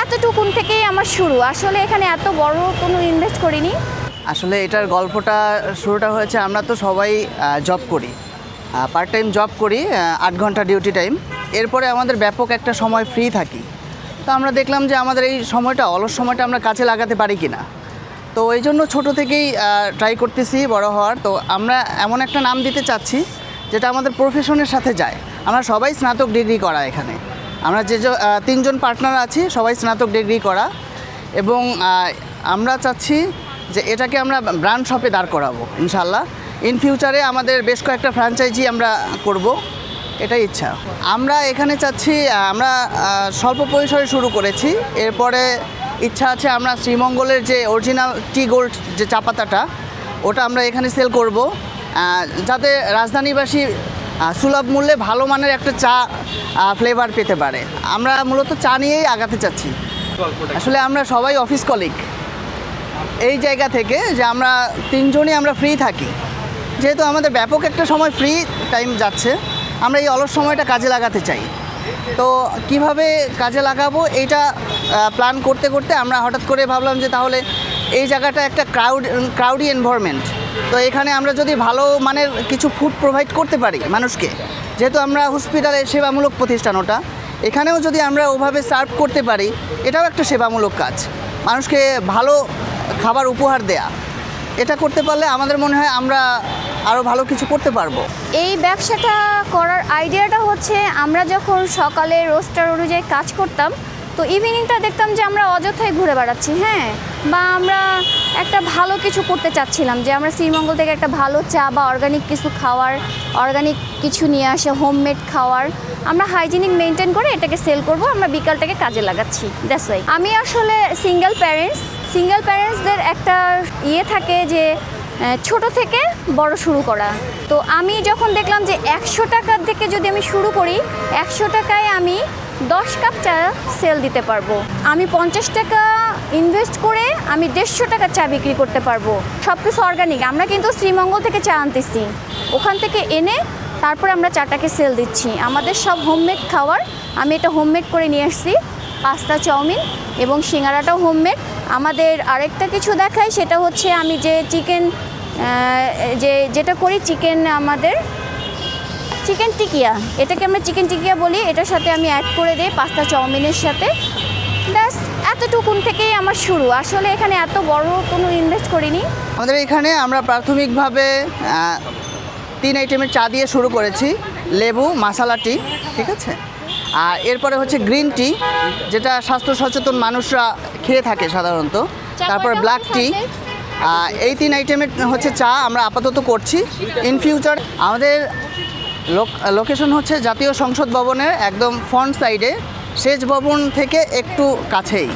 এতটুকুন থেকেই আমার শুরু। আসলে এখানে এত বড় কোনো ইনভেস্ট করিনি। আসলে এটার গল্পটা শুরুটা হয়েছে, আমরা তো সবাই জব করি, পার্ট টাইম জব করি, 8 ঘন্টা ডিউটি টাইম। এরপরে আমাদের ব্যাপক একটা সময় ফ্রি থাকি। তো আমরা দেখলাম যে আমাদের এই সময়টা, অলস সময়টা আমরা কাজে লাগাতে পারি কি না। তো এই জন্য ছোটো থেকেই ট্রাই করতেছি বড় হওয়ার। তো আমরা এমন একটা নাম দিতে চাচ্ছি যেটা আমাদের প্রফেশনের সাথে যায়। আমরা সবাই স্নাতক ডিগ্রি করা এখানে, আমরা যে 3 জন পার্টনার আছি সবাই স্নাতক ডিগ্রি করা, এবং আমরা চাচ্ছি যে এটাকে আমরা ব্র্যান্ড শপে দাঁড় করাবো ইনশাল্লাহ। ইন ফিউচারে আমাদের বেশ কয়েকটা ফ্র্যাঞ্চাইজি আমরা করব, এটাই ইচ্ছা। আমরা এখানে চাচ্ছি, আমরা স্বল্প পরিসরে শুরু করেছি, এরপরে ইচ্ছা আছে আমরা শ্রীমঙ্গলের যে অরিজিনাল টি গোল্ড যে চা পাতাটা, ওটা আমরা এখানে সেল করব, যাতে রাজধানীবাসী সুলভ মূল্যে ভালো মানের একটা চা ফ্লেভার পেতে পারে। আমরা মূলত চা নিয়েই আগাতে চাচ্ছি। আসলে আমরা সবাই অফিস কলিগ, এই জায়গা থেকে যে আমরা 3 জনই আমরা ফ্রি থাকি, যেহেতু আমাদের ব্যাপক একটা সময় ফ্রি টাইম যাচ্ছে, আমরা এই অলস সময়টা কাজে লাগাতে চাই। তো কিভাবে কাজে লাগাবো এইটা প্ল্যান করতে করতে আমরা হঠাৎ করে ভাবলাম যে তাহলে এই জায়গাটা একটা ক্রাউডি এনভায়রনমেন্ট, তো এখানে আমরা যদি ভালো মানের কিছু ফুড প্রোভাইড করতে পারি মানুষকে, যেহেতু আমরা হসপিটালের সেবামূলক প্রতিষ্ঠান, ওটা এখানেও যদি আমরা ওভাবে সার্ভ করতে পারি, এটাও একটা সেবামূলক কাজ। মানুষকে ভালো খাবার উপহার দেয়া, এটা করতে পারলে আমাদের মনে হয় আমরা আরও ভালো কিছু করতে পারবো। এই ব্যবসাটা করার আইডিয়াটা হচ্ছে, আমরা যখন সকালে রোস্টার অনুযায়ী কাজ করতাম, তো ইভিনিংটা দেখতাম যে আমরা অযথাই ঘুরে বেড়াচ্ছি, হ্যাঁ, বা আমরা একটা ভালো কিছু করতে চাচ্ছিলাম যে আমরা শ্রীমঙ্গল থেকে একটা ভালো চা বা অর্গানিক কিছু খাওয়ার, অর্গানিক কিছু নিয়ে আসে, হোমমেড খাওয়ার, আমরা হাইজিনিক মেনটেন করে এটাকে সেল করব, আমরা বিকালটাকে কাজে লাগাচ্ছি। That's why. আমি আসলে সিঙ্গেল প্যারেন্টসদের একটা থাকে যে ছোট থেকে বড় শুরু করা। তো আমি যখন দেখলাম যে 100 টাকার থেকে যদি আমি শুরু করি, 100 টাকায় আমি 10 কাপ চা সেল দিতে পারবো। আমি 50 টাকা ইনভেস্ট করে আমি 150 টাকা চা বিক্রি করতে পারবো। সব কিছু অর্গানিক। আমরা কিন্তু শ্রীমঙ্গল থেকে চা আনতেছি, ওখান থেকে এনে তারপরে আমরা চাটাকে সেল দিচ্ছি। আমাদের সব হোমমেড খাবার, আমি এটা হোমমেড করে নিয়ে আসছি, পাস্তা, চাউমিন এবং সিঙ্গারাটাও হোমমেড। আমাদের আরেকটা কিছু দেখাই, সেটা হচ্ছে আমি যে চিকেন যেটা করি, আমাদের চিকেন টিকিয়া, এটাকে আমরা চিকেন টিকিয়া বলি, এটার সাথে আমি অ্যাড করে দিই পাস্তা চাউমিনের সাথে। ব্যাস এতটুকুন থেকেই আমার শুরু। আসলে এখানে এত বড় কোনো ইনভেস্ট করিনি। আমাদের এখানে আমরা প্রাথমিকভাবে 3 আইটেমের চা দিয়ে শুরু করেছি, লেবু, মাসালা টি, ঠিক আছে, আর এরপরে হচ্ছে গ্রিন টি, যেটা স্বাস্থ্য সচেতন মানুষরা খেয়ে থাকে সাধারণত, তারপর ব্ল্যাক টি। এই 3 আইটেমের হচ্ছে চা আমরা আপাতত করছি। ইন ফিউচার আমাদের লোকেশন হচ্ছে জাতীয় সংসদ ভবনের একদম ফ্রন্ট সাইডে, সেচ ভবন থেকে একটু কাছেই।